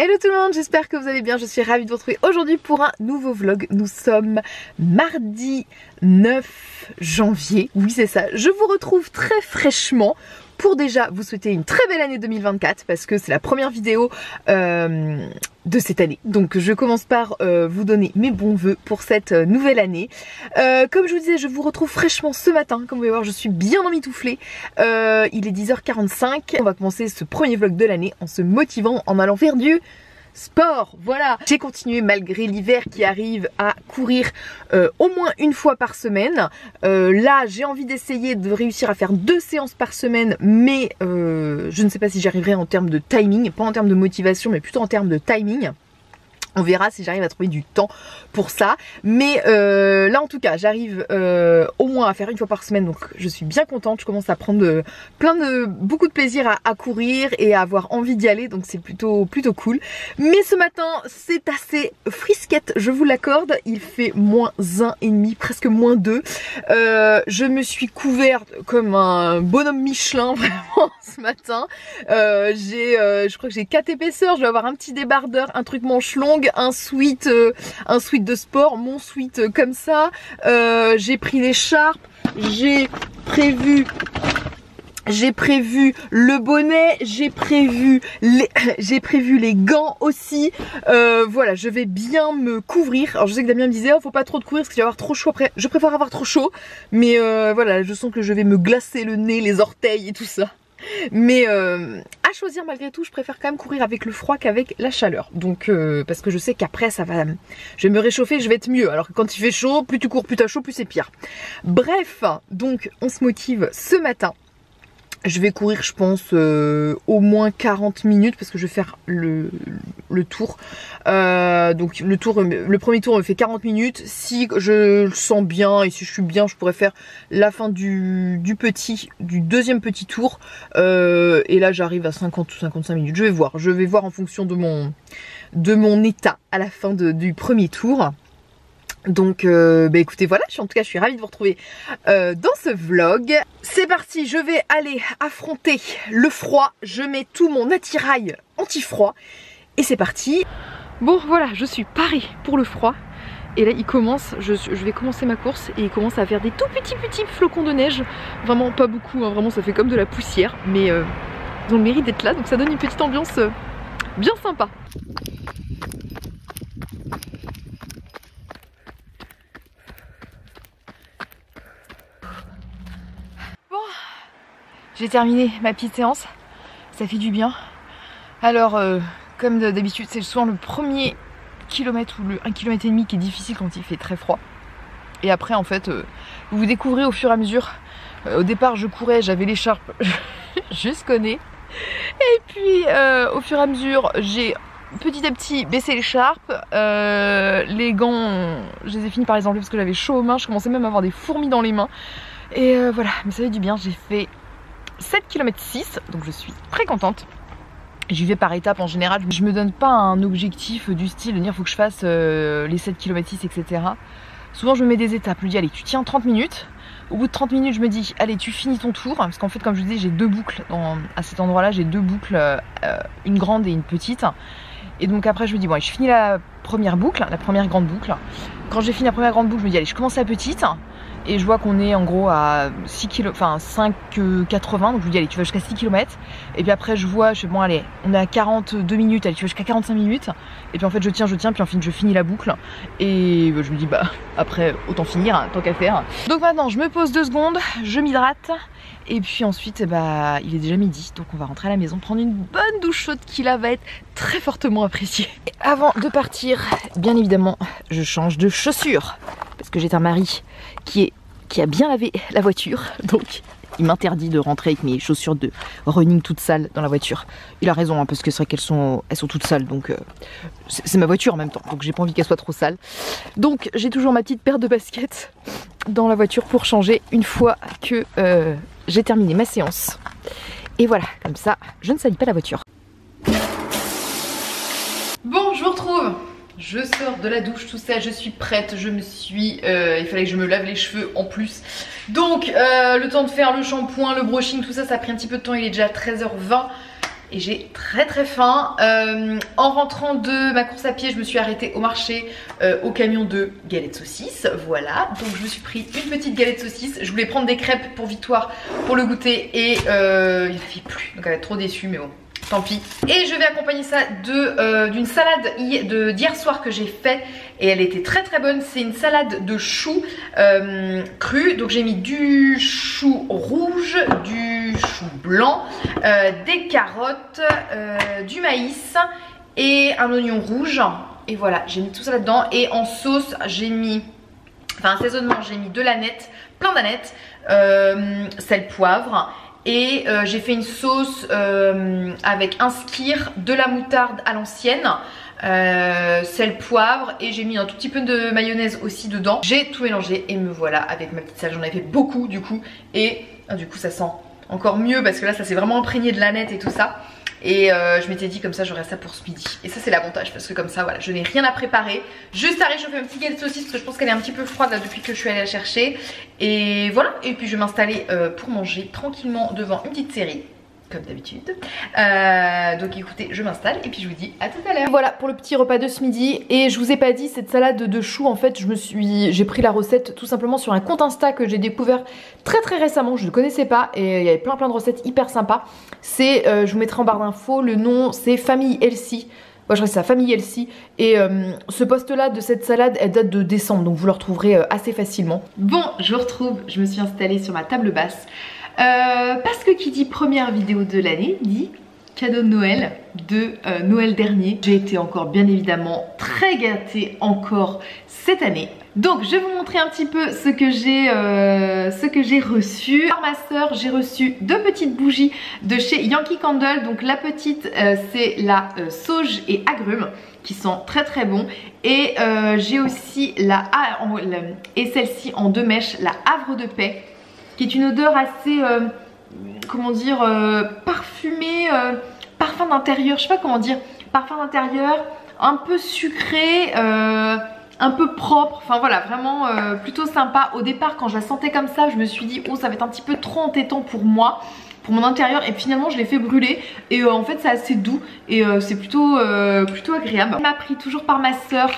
Hello tout le monde, j'espère que vous allez bien, je suis ravie de vous retrouver aujourd'hui pour un nouveau vlog. Nous sommes mardi 9 janvier, oui c'est ça, je vous retrouve très fraîchement pour déjà vous souhaiter une très belle année 2024 parce que c'est la première vidéo de cette année. Donc je commence par vous donner mes bons vœux pour cette nouvelle année. Comme je vous disais, je vous retrouve fraîchement ce matin. Comme vous pouvez voir, je suis bien emmitouflée. Il est 10h45. On va commencer ce premier vlog de l'année en se motivant, en allant faire du sport, voilà. J'ai continué malgré l'hiver qui arrive à courir au moins une fois par semaine. Là j'ai envie d'essayer de réussir à faire 2 séances par semaine, mais je ne sais pas si j'arriverai en termes de timing, pas en termes de motivation mais plutôt en termes de timing. On verra si j'arrive à trouver du temps pour ça. Mais là en tout cas j'arrive au moins à faire une fois par semaine. Donc je suis bien contente. Je commence à prendre beaucoup de plaisir à courir et à avoir envie d'y aller. Donc c'est plutôt cool. Mais ce matin c'est assez frisquette, je vous l'accorde. Il fait -1,5, presque -2. Je me suis couverte comme un bonhomme Michelin vraiment ce matin. Je crois que j'ai 4 épaisseurs. Je vais avoir un petit débardeur, un truc manche longue, un sweat de sport, mon sweat comme ça. J'ai pris l'écharpe, j'ai prévu le bonnet, j'ai prévu les gants aussi. Voilà, je vais bien me couvrir. Alors je sais que Damien me disait oh, faut pas trop te couvrir parce qu'il va avoir trop chaud après. Je préfère avoir trop chaud, mais voilà, je sens que je vais me glacer le nez, les orteils et tout ça. Mais à choisir malgré tout, je préfère quand même courir avec le froid qu'avec la chaleur. Donc parce que je sais qu'après ça va, je vais me réchauffer, je vais être mieux. Alors que quand il fait chaud, plus tu cours, plus t'as chaud, plus c'est pire. Bref, donc on se motive ce matin. Je vais courir je pense au moins 40 minutes parce que je vais faire le tour. Donc le premier tour me fait 40 minutes. Si je le sens bien et si je suis bien, je pourrais faire la fin du deuxième petit tour. Et là j'arrive à 50 ou 55 minutes. Je vais voir en fonction de mon état à la fin du premier tour. Donc bah écoutez voilà, en tout cas je suis ravie de vous retrouver dans ce vlog. C'est parti, je vais aller affronter le froid. Je mets tout mon attirail anti-froid et c'est parti. Bon voilà, je suis parée pour le froid. Et là il commence, je vais commencer ma course et il commence à faire des tout petits flocons de neige. Vraiment pas beaucoup, hein, vraiment ça fait comme de la poussière. Mais ils ont le mérite d'être là, donc ça donne une petite ambiance bien sympa. J'ai terminé ma petite séance, ça fait du bien. Alors, comme d'habitude, c'est souvent le premier kilomètre ou le 1,5 km qui est difficile quand il fait très froid. Et après, en fait, vous découvrez au fur et à mesure. Au départ, je courais, j'avais l'écharpe jusqu'au nez. Et puis, au fur et à mesure, j'ai petit à petit baissé l'écharpe. Les gants, je les ai finis par les enlever parce que j'avais chaud aux mains. Je commençais même à avoir des fourmis dans les mains. Et voilà, mais ça fait du bien, j'ai fait 7,6 km, donc je suis très contente. J'y vais par étapes en général. Je me donne pas un objectif du style de dire faut que je fasse les 7,6 km, etc. Souvent je me mets des étapes. Je me dis allez tu tiens 30 minutes. Au bout de 30 minutes je me dis allez tu finis ton tour. Parce qu'en fait comme je vous disais j'ai 2 boucles à cet endroit là. J'ai 2 boucles, une grande et une petite. Et donc après je me dis bon allez, je finis la première boucle, la première grande boucle. Quand j'ai fini la première grande boucle je me dis allez je commence la petite. Et je vois qu'on est en gros à 5,80 donc je lui dis allez tu vas jusqu'à 6 km. Et puis après je vois, je fais bon allez on est à 42 minutes, allez tu vas jusqu'à 45 minutes. Et puis en fait je tiens, puis en fin je finis la boucle. Et je me dis bah après autant finir hein, tant qu'à faire. Donc maintenant je me pose 2 secondes, je m'hydrate. Et puis ensuite bah il est déjà midi. Donc on va rentrer à la maison, prendre une bonne douche chaude qui là va être très fortement appréciée. Et avant de partir, bien évidemment je change de chaussures. Parce que j'ai un mari qui a bien lavé la voiture, donc il m'interdit de rentrer avec mes chaussures de running toutes sales dans la voiture. Il a raison, hein, parce que c'est vrai qu'elles sont toutes sales, donc c'est ma voiture en même temps, donc j'ai pas envie qu'elle soit trop sale. Donc j'ai toujours ma petite paire de baskets dans la voiture pour changer une fois que j'ai terminé ma séance. Et voilà, comme ça, je ne salis pas la voiture. Bon, je vous retrouve. Je sors de la douche, tout ça, je suis prête, il fallait que je me lave les cheveux en plus. Donc le temps de faire le shampoing, le brushing, tout ça, ça a pris un petit peu de temps, il est déjà 13h20. et j'ai très faim. En rentrant de ma course à pied, je me suis arrêtée au marché au camion de galettes saucisses. Voilà, donc je me suis pris une petite galette saucisse. Je voulais prendre des crêpes pour Victoire pour le goûter et il n'y en avait plus, donc elle est trop déçue, mais bon. Tant pis. Et je vais accompagner ça d'une salade d'hier soir que j'ai fait. Et elle était très bonne. C'est une salade de choux cru. Donc j'ai mis du chou rouge, du chou blanc, des carottes, du maïs et un oignon rouge. Et voilà, j'ai mis tout ça là-dedans. Et en sauce, j'ai mis, enfin assaisonnement, j'ai mis de l'aneth, plein d'aneth, sel, poivre. Et j'ai fait une sauce avec un skyr, de la moutarde à l'ancienne, sel, poivre, et j'ai mis un tout petit peu de mayonnaise aussi dedans. J'ai tout mélangé et me voilà avec ma petite salade. J'en avais fait beaucoup du coup, et du coup ça sent encore mieux parce que là ça s'est vraiment imprégné de l'aneth et tout ça. Et je m'étais dit comme ça j'aurai ça pour ce midi. Et ça c'est l'avantage parce que comme ça voilà, je n'ai rien à préparer. Juste à réchauffer un petit galette de saucisse parce que je pense qu'elle est un petit peu froide là depuis que je suis allée la chercher. Et voilà, et puis je vais m'installer pour manger tranquillement devant une petite série comme d'habitude. Donc écoutez, je m'installe et puis je vous dis à tout à l'heure. Voilà pour le petit repas de ce midi. Et je vous ai pas dit, cette salade de choux, en fait j'ai pris la recette tout simplement sur un compte Insta que j'ai découvert très récemment. Je ne connaissais pas et il y avait plein de recettes hyper sympas. C'est, je vous mettrai en barre d'infos, le nom c'est Famille Healthy. Ouais, je crois que c'est ça, Famille Healthy. Et ce post là de cette salade, elle date de décembre, donc vous le retrouverez assez facilement. Bon, je vous retrouve, je me suis installée sur ma table basse. Parce que qui dit première vidéo de l'année dit cadeau de Noël de Noël dernier. J'ai été encore bien évidemment très gâtée encore cette année. Donc je vais vous montrer un petit peu ce que j'ai reçu. Par ma soeur, j'ai reçu deux petites bougies de chez Yankee Candle. Donc la petite c'est la sauge et agrumes qui sont très bons. Et j'ai aussi et celle-ci en 2 mèches, la Havre de paix, qui est une odeur assez, comment dire, parfumée, parfum d'intérieur, je sais pas comment dire, parfum d'intérieur, un peu sucré, un peu propre, enfin voilà, vraiment plutôt sympa. Au départ quand je la sentais comme ça, je me suis dit oh ça va être un petit peu trop entêtant pour moi, pour mon intérieur, et finalement je l'ai fait brûler et en fait c'est assez doux et c'est plutôt agréable. Elle m'a pris toujours par ma soeur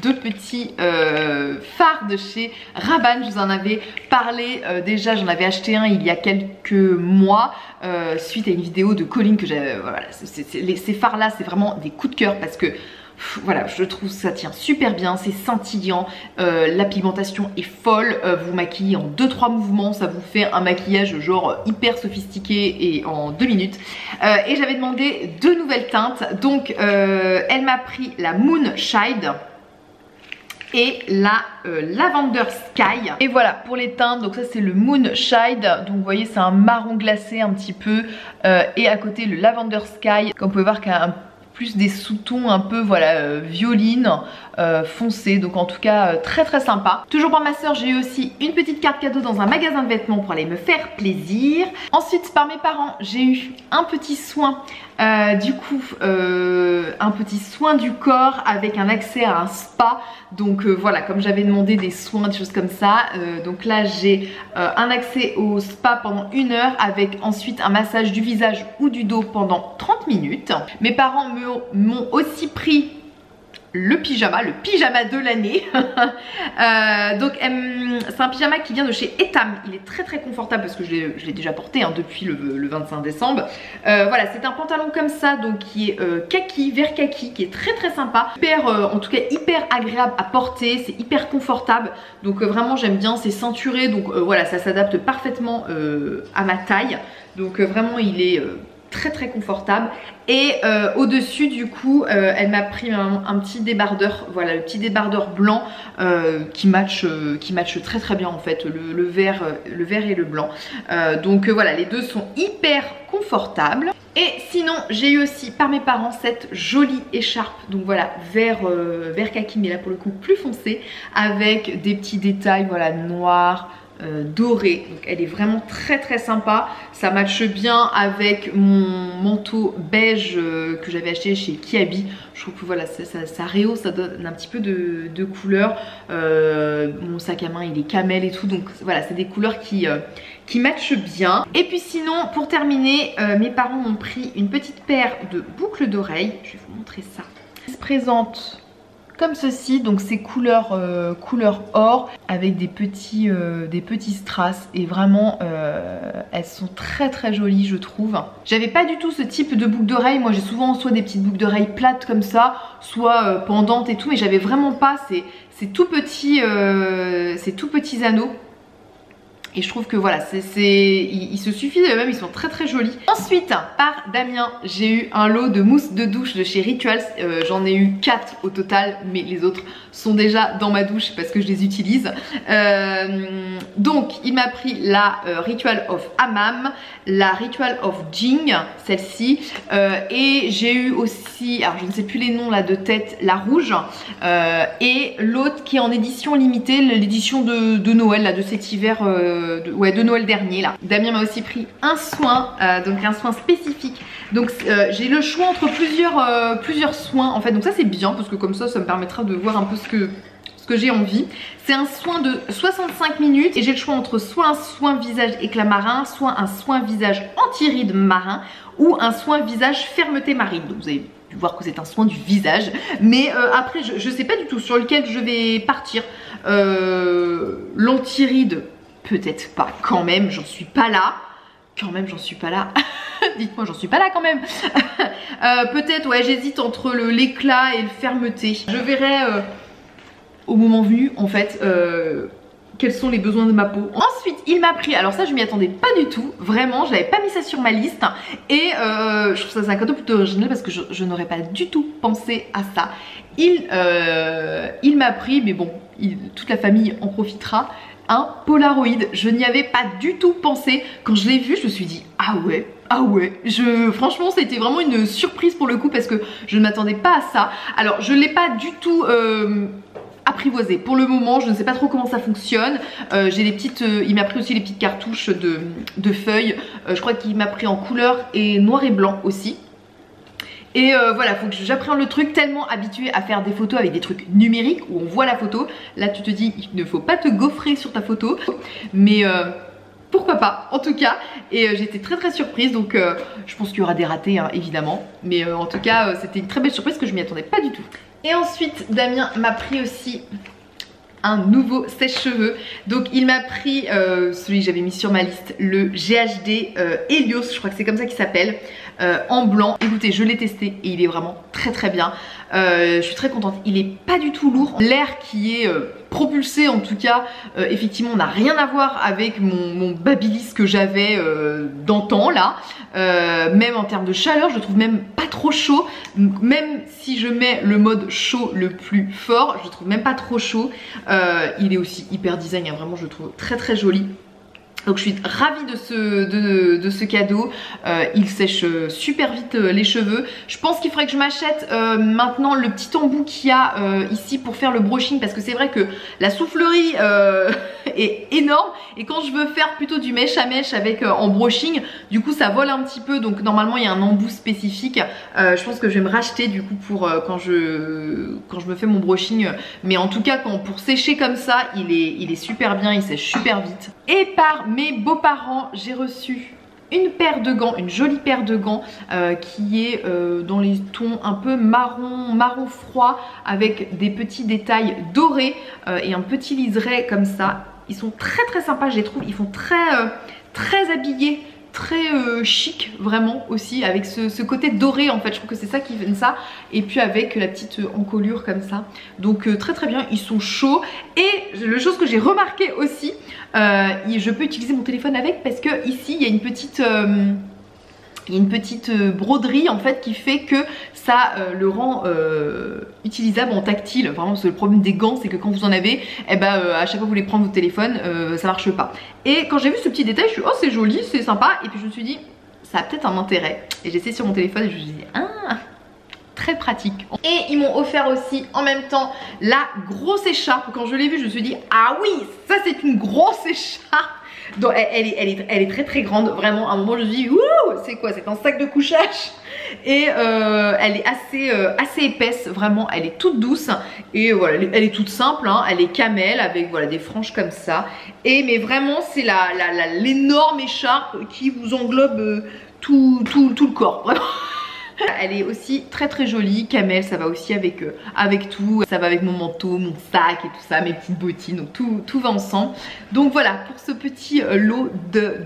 deux petits fards de chez Rabanne. Je vous en avais parlé déjà, j'en avais acheté un il y a quelques mois suite à une vidéo de Colline que j'avais, voilà, ces fards là c'est vraiment des coups de cœur parce que voilà, je trouve ça tient super bien, c'est scintillant, la pigmentation est folle, vous maquillez en 2-3 mouvements, ça vous fait un maquillage genre hyper sophistiqué et en 2 minutes. Et j'avais demandé 2 nouvelles teintes, donc elle m'a pris la Moonshine et la Lavender Sky. Et voilà pour les teintes, donc ça c'est le Moonshine, donc vous voyez c'est un marron glacé un petit peu, et à côté le Lavender Sky, comme vous pouvez voir qu'il y a plus des sous-tons un peu voilà violine foncé, donc en tout cas très sympa. Toujours par ma soeur, j'ai eu aussi une petite carte cadeau dans un magasin de vêtements pour aller me faire plaisir. Ensuite par mes parents, j'ai eu un petit soin du coup un petit soin du corps avec un accès à un spa. Donc voilà, comme j'avais demandé des soins, des choses comme ça, donc là j'ai un accès au spa pendant 1 heure avec ensuite un massage du visage ou du dos pendant 30 minutes. Mes parents m'ont aussi pris le pyjama de l'année. Donc c'est un pyjama qui vient de chez Etam. Il est très confortable parce que je l'ai déjà porté hein, depuis le 25 décembre. Voilà, c'est un pantalon comme ça, donc qui est kaki, vert kaki, qui est très sympa. Hyper, en tout cas hyper agréable à porter, c'est hyper confortable. Donc vraiment j'aime bien, c'est ceinturé, donc voilà, ça s'adapte parfaitement à ma taille. Donc vraiment il est très confortable. Et au dessus du coup elle m'a pris un petit débardeur, voilà le petit débardeur blanc qui match très bien en fait, le vert et le blanc. Donc voilà, les deux sont hyper confortables. Et sinon j'ai eu aussi par mes parents cette jolie écharpe, donc voilà vert kaki, mais là pour le coup plus foncé, avec des petits détails voilà noirs, doré, donc elle est vraiment très sympa. Ça matche bien avec mon manteau beige que j'avais acheté chez Kiabi. Je trouve que voilà ça rehausse, ça donne un petit peu de couleur. Mon sac à main il est camel et tout, donc voilà c'est des couleurs qui qui matchent bien. Et puis sinon, pour terminer, mes parents m'ont pris une petite paire de boucles d'oreilles. Je vais vous montrer ça. Ils se présentent comme ceci, donc c'est couleur or avec des petits strass et vraiment elles sont très jolies je trouve. J'avais pas du tout ce type de boucle d'oreille, moi j'ai souvent soit des petites boucles d'oreilles plates comme ça, soit pendantes et tout, mais j'avais vraiment pas ces tout petits anneaux. Et je trouve que voilà, ils se suffisent eux-mêmes, ils sont très jolis. Ensuite, par Damien, j'ai eu un lot de mousse de douche de chez Rituals. J'en ai eu 4 au total, mais les autres sont déjà dans ma douche parce que je les utilise. Donc, il m'a pris la Ritual of Hammam, la Ritual of Jing, celle-ci. Et j'ai eu aussi, alors je ne sais plus les noms là de tête, la rouge. Et l'autre qui est en édition limitée, l'édition de Noël, là, de cet hiver. De Noël dernier là. Damien m'a aussi pris un soin, donc un soin spécifique. Donc j'ai le choix entre plusieurs soins en fait. Donc ça c'est bien parce que comme ça me permettra de voir un peu ce que j'ai envie. C'est un soin de 65 minutes et j'ai le choix entre soit un soin visage éclat marin, soit un soin visage anti-rides marin ou un soin visage fermeté marine. Donc vous avez pu voir que c'est un soin du visage, mais après je sais pas du tout sur lequel je vais partir. L'anti-ride peut-être pas, quand même, j'en suis pas là. Quand même, j'en suis pas là. Dites-moi, j'en suis pas là quand même. Peut-être, ouais, j'hésite entre l'éclat et le fermeté. Je verrai au moment venu, en fait, quels sont les besoins de ma peau. Ensuite, il m'a pris, alors ça, je m'y attendais pas du tout. Vraiment, je n'avais pas mis ça sur ma liste. Et je trouve ça c'est un cadeau plutôt original parce que je n'aurais pas du tout pensé à ça. Il m'a pris, mais bon, toute la famille en profitera. Un Polaroid, je n'y avais pas du tout pensé. Quand je l'ai vu, je me suis dit ah ouais, franchement c'était vraiment une surprise pour le coup parce que je ne m'attendais pas à ça. Alors je ne l'ai pas du tout apprivoisé pour le moment, je ne sais pas trop comment ça fonctionne. J'ai les petites, il m'a pris aussi les petites cartouches de feuilles. Je crois qu'il m'a pris en couleur et noir et blanc aussi. Et voilà, faut que j'apprenne le truc, tellement habitué à faire des photos avec des trucs numériques où on voit la photo. Là tu te dis il ne faut pas te gaufrer sur ta photo, mais pourquoi pas en tout cas. Et j'étais très surprise, donc je pense qu'il y aura des ratés hein, évidemment. Mais en tout cas c'était une très belle surprise que je m'y attendais pas du tout. Et ensuite Damien m'a pris aussi un nouveau sèche-cheveux. Donc il m'a pris celui que j'avais mis sur ma liste, le GHD Helios, je crois que c'est comme ça qu'il s'appelle, en blanc. Écoutez, je l'ai testé et il est vraiment très bien. Je suis très contente, il est pas du tout lourd. L'air qui est propulsé en tout cas, effectivement n'a rien à voir avec mon Babyliss que j'avais d'antan là. Même en termes de chaleur, je le trouve même pas trop chaud. Même si je mets le mode chaud le plus fort, je le trouve même pas trop chaud. Il est aussi hyper design, hein, vraiment je le trouve très joli. Donc je suis ravie de ce cadeau. Il sèche super vite les cheveux. Je pense qu'il faudrait que je m'achète maintenant le petit embout qu'il y a ici pour faire le brushing, parce que c'est vrai que la soufflerie est énorme et quand je veux faire plutôt du mèche à mèche avec en brushing, du coup ça vole un petit peu, donc normalement il y a un embout spécifique. Je pense que je vais me racheter du coup pour quand je me fais mon brushing, mais en tout cas pour sécher comme ça il est super bien, il sèche super vite. Et par mes beaux-parents, j'ai reçu une paire de gants, une jolie paire de gants qui est dans les tons un peu marron froid avec des petits détails dorés et un petit liseré comme ça. Ils sont très sympas, je les trouve, ils font très habillés, très chic vraiment aussi, avec ce côté doré en fait. Je trouve que c'est ça qui fait ça, et puis avec la petite encolure comme ça. Donc très bien, ils sont chauds. Et la chose que j'ai remarqué aussi, je peux utiliser mon téléphone avec, parce que ici il y a une petite broderie en fait qui fait que ça le rend utilisable en tactile. Vraiment, parce que le problème des gants c'est que quand vous en avez, à chaque fois que vous voulez prendre votre téléphone, ça marche pas. Et quand j'ai vu ce petit détail, je suis oh c'est joli, c'est sympa, et puis je me suis dit ça a peut-être un intérêt. Et j'ai essayé sur mon téléphone et je me suis dit ah, très pratique. Et ils m'ont offert aussi en même temps la grosse écharpe. Quand je l'ai vue, je me suis dit ah oui, ça c'est une grosse écharpe. Donc elle est très grande, vraiment. À un moment je me dis ouh, c'est quoi, c'est un sac de couchage. Et elle est assez épaisse, vraiment, elle est toute douce. Et voilà, elle est toute simple, hein. Elle est camel avec voilà, des franges comme ça. Mais vraiment, c'est l'énorme écharpe qui vous englobe tout le corps, vraiment. Elle est aussi très très jolie, camel, ça va aussi avec tout, ça va avec mon manteau, mon sac et tout ça, mes petites bottines, donc tout va ensemble. Donc voilà pour ce petit lot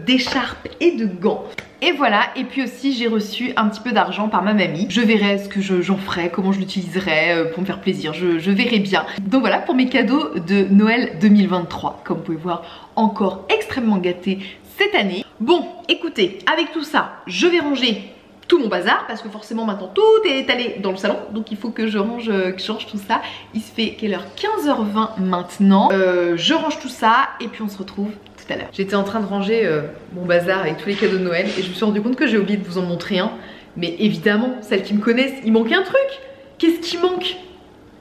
d'écharpes et de gants. Et voilà, et puis aussi j'ai reçu un petit peu d'argent par ma mamie. Je verrai ce que j'en ferai, comment je l'utiliserai pour me faire plaisir, je verrai bien. Donc voilà pour mes cadeaux de Noël 2023, comme vous pouvez voir, encore extrêmement gâtée cette année. Bon, écoutez, avec tout ça, je vais ranger tout mon bazar parce que forcément maintenant tout est étalé dans le salon, donc il faut que je range tout ça. Il se fait quelle heure? 15h20 maintenant. Je range tout ça et puis on se retrouve tout à l'heure. J'étais en train de ranger mon bazar avec tous les cadeaux de Noël et je me suis rendu compte que j'ai oublié de vous en montrer un. Mais évidemment, celles qui me connaissent, il manque un truc. Qu'est-ce qui manque?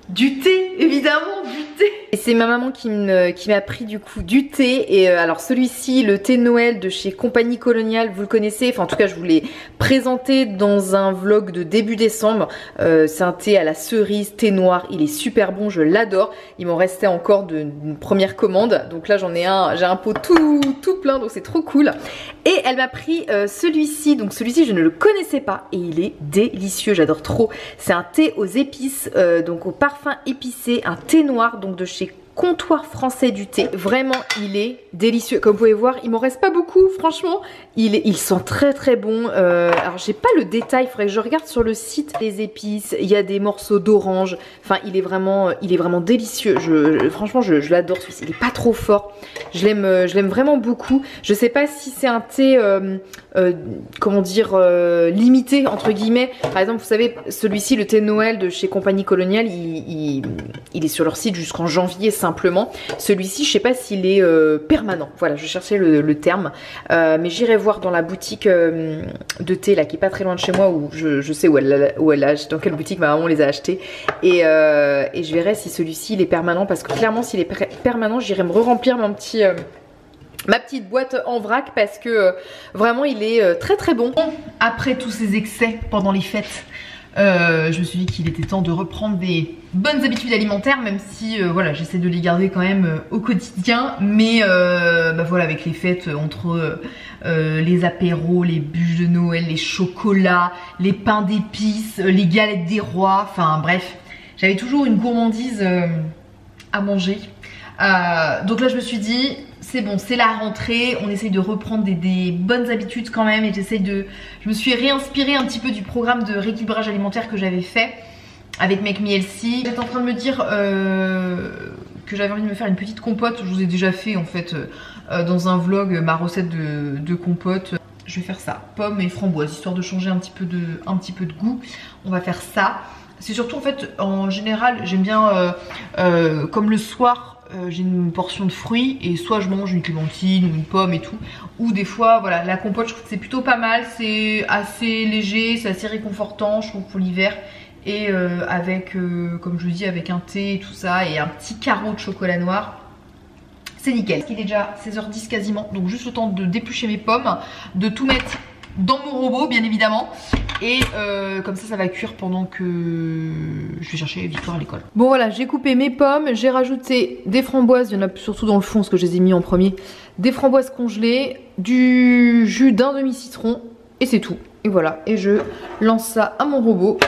Du thé, évidemment, du thé. Et c'est ma maman qui m'a pris du coup du thé. Et alors celui-ci, le thé de Noël de chez Compagnie Coloniale, vous le connaissez. Enfin en tout cas je vous l'ai présenté dans un vlog de début décembre. C'est un thé à la cerise, thé noir. Il est super bon, je l'adore. Il m'en restait encore d'une première commande. Donc là j'en ai j'ai un pot tout plein, donc c'est trop cool. Et elle m'a pris celui-ci. Donc celui-ci je ne le connaissais pas et il est délicieux, j'adore trop. C'est un thé aux épices, donc au parfum épicé, un thé noir donc de chez Comptoir Français du Thé. Vraiment il est délicieux. Comme vous pouvez voir, il m'en reste pas beaucoup, franchement. Il sent très très bon. Alors j'ai pas le détail, il faudrait que je regarde sur le site. Les épices, il y a des morceaux d'orange. Enfin il est vraiment délicieux. Franchement je l'adore celui-ci. Il est pas trop fort. Je l'aime vraiment beaucoup. Je sais pas si c'est un thé comment dire limité entre guillemets. Par exemple vous savez celui-ci, le thé de Noël de chez Compagnie Coloniale, il est sur leur site jusqu'en janvier simplement. Celui-ci je sais pas s'il est permanent. Voilà, je cherchais le terme. Mais j'irai voir dans la boutique de thé là qui est pas très loin de chez moi, où je sais où elle a dans quelle boutique ma maman les a achetés. Et je verrai si celui-ci il est permanent, parce que clairement s'il est permanent j'irai me re-remplir ma petite boîte en vrac, parce que vraiment il est très très bon. Après tous ces excès pendant les fêtes, je me suis dit qu'il était temps de reprendre des bonnes habitudes alimentaires, même si voilà, j'essaie de les garder quand même au quotidien. Mais bah voilà, avec les fêtes, entre les apéros, les bûches de Noël, les chocolats, les pains d'épices, les galettes des rois, enfin bref, j'avais toujours une gourmandise à manger. Donc là je me suis dit c'est bon, c'est la rentrée, on essaye de reprendre des bonnes habitudes quand même. Et je me suis réinspirée un petit peu du programme de rééquilibrage alimentaire que j'avais fait avec Make Me Healthy. J'étais en train de me dire que j'avais envie de me faire une petite compote. Je vous ai déjà fait en fait dans un vlog ma recette de compote. Je vais faire ça, pommes et framboises, histoire de changer un petit peu de goût. On va faire ça. C'est surtout en fait, en général, j'aime bien comme le soir, j'ai une portion de fruits et soit je mange une clémentine ou une pomme et tout, ou des fois voilà, la compote je trouve que c'est plutôt pas mal, c'est assez léger, c'est assez réconfortant je trouve pour l'hiver. Et avec comme je vous dis, avec un thé et tout ça et un petit carreau de chocolat noir, c'est nickel. Il est déjà 16h10 quasiment, donc juste le temps de déplucher mes pommes, de tout mettre dans mon robot bien évidemment. Et comme ça va cuire pendant que je vais chercher Victoire à l'école. Bon voilà, j'ai coupé mes pommes, j'ai rajouté des framboises, il y en a surtout dans le fond parce que je les ai mis en premier. Des framboises congelées, du jus d'un demi-citron et c'est tout. Et voilà, et je lance ça à mon robot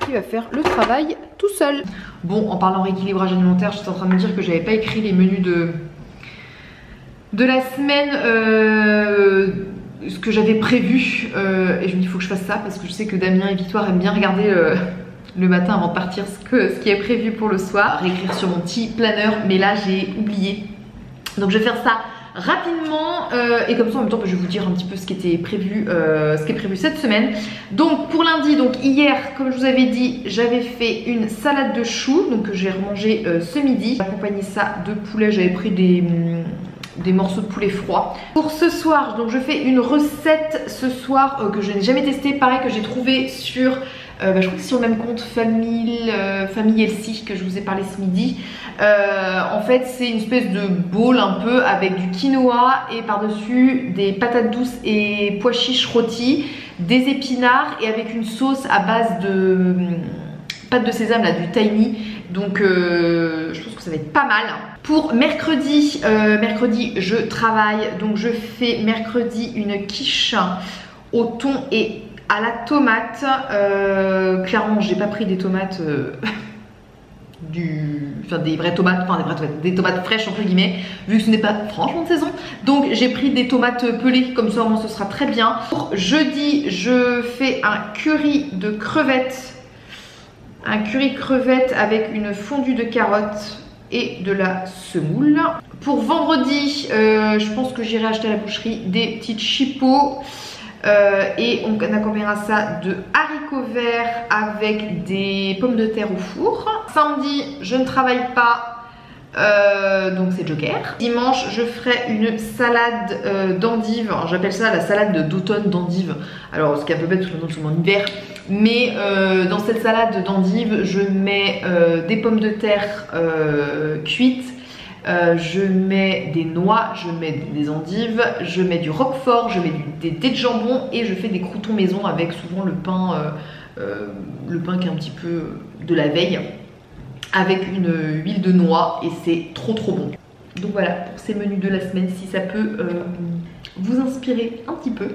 qui va faire le travail tout seul. Bon, en parlant rééquilibrage alimentaire, j'étais en train de me dire que j'avais pas écrit les menus de la semaine, ce que j'avais prévu, et je me dis il faut que je fasse ça parce que je sais que Damien et Victoire aiment bien regarder le matin avant de partir ce qui est prévu pour le soir, réécrire sur mon petit planeur, mais là j'ai oublié, donc je vais faire ça rapidement et comme ça en même temps je vais vous dire un petit peu ce qui était prévu, ce qui est prévu cette semaine. Donc pour lundi, donc hier comme je vous avais dit, j'avais fait une salade de choux, donc que j'ai remangé ce midi. J'ai accompagné ça de poulet, j'avais pris des morceaux de poulet froid. Pour ce soir, donc je fais une recette ce soir que je n'ai jamais testée, pareil que j'ai trouvé sur je crois que c'est sur le même compte Famille Healthy que je vous ai parlé ce midi. En fait c'est une espèce de bowl un peu avec du quinoa et par dessus des patates douces et pois chiches rôtis, des épinards et avec une sauce à base de pâte de sésame, là, du tahini. Donc je pense que ça va être pas mal. Pour mercredi, mercredi je travaille, donc je fais mercredi une quiche au thon et à la tomate. Clairement j'ai pas pris des tomates des vraies tomates, enfin des tomates fraîches entre guillemets, vu que ce n'est pas franchement de saison. Donc j'ai pris des tomates pelées, comme ça au moins ce sera très bien. Pour jeudi, je fais un curry de crevettes. Un curry crevette avec une fondue de carottes et de la semoule. Pour vendredi, je pense que j'irai acheter à la boucherie des petites chipots. Et on accompagnera ça de haricots verts avec des pommes de terre au four. Samedi, je ne travaille pas, donc c'est Joker. Dimanche, je ferai une salade d'endives. J'appelle ça la salade d'automne d'endives. Alors, ce qui est un peu bête parce que maintenant nous sommes en hiver. Mais dans cette salade d'endives, je mets des pommes de terre cuites. Je mets des noix, je mets des endives, je mets du roquefort, je mets des dés de jambon et je fais des croûtons maison avec souvent le pain qui est un petit peu de la veille avec une huile de noix et c'est trop bon. Donc voilà pour ces menus de la semaine, si ça peut vous inspirer un petit peu.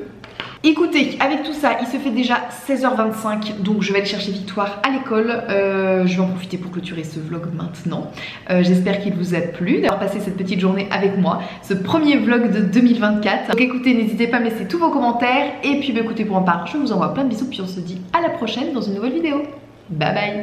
Écoutez, avec tout ça, il se fait déjà 16h25, donc je vais aller chercher Victoire à l'école. Je vais en profiter pour clôturer ce vlog maintenant. J'espère qu'il vous a plu d'avoir passé cette petite journée avec moi, ce premier vlog de 2024. Donc écoutez, n'hésitez pas à me laisser tous vos commentaires. Et puis écoutez, pour en part, je vous envoie plein de bisous, puis on se dit à la prochaine dans une nouvelle vidéo. Bye bye.